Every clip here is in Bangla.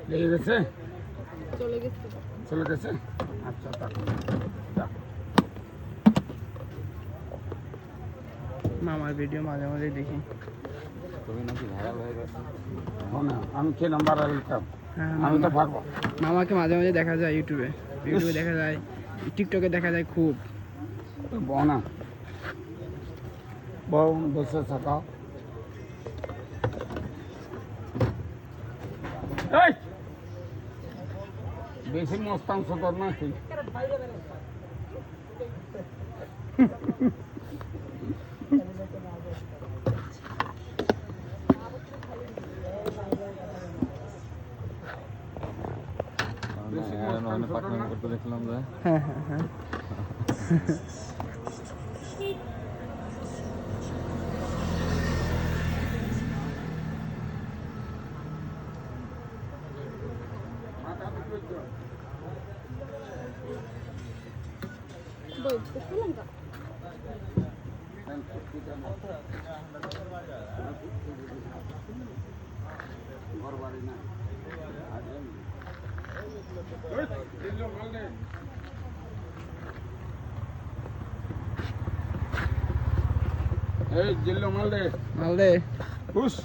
লেগে গেছে? চলে গেছে। চলে গেছে? আচ্ছা থাকুন। মামার ভিডিও মাঝে মাঝে দেখি। তুমি নাকি ভাইরাল হয়ে গেছে? আমি কে নাম্বার আলতাম? হ্যাঁ, আমি তো পারবো। মামাকে মাঝে মাঝে দেখা যায় ইউটিউবে দেখা যায়, টিকটকে দেখা যায় খুব। বনা বউ বসে থাকাও। এই বেশি মস্তাংশ তোর নাকি? পার্টনার করতে দেখলাম যে হ্যাঁ হ্যাঁ হ্যাঁ। এই জিল্লো মালদে মালদে হুস।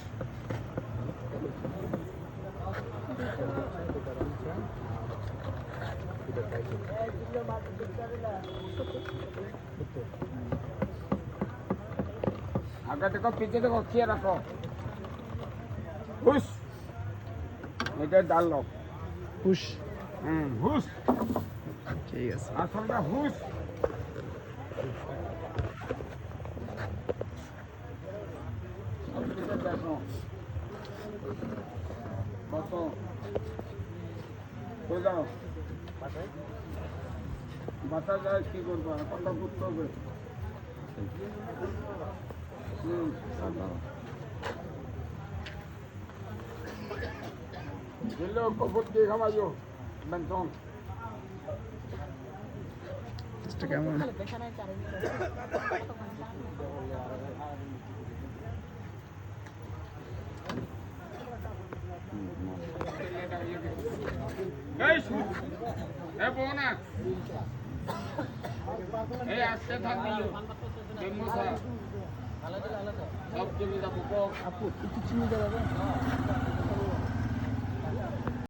आगे देखो पीछे देखो किए रखो हुश इधर डाल लो হুশ। हुश ঠিক আছে। असल में हुश देखो बसो हो जाओ बता जाए की करबो कत করতে হবে Hello, কবুত দিয়ে খাওয়াইও বেনসন এটা কেমন? এই এ বোনা এই আজকে থাকবি এই মশা সব জমি যাবো আপু একটু চিনি দেবে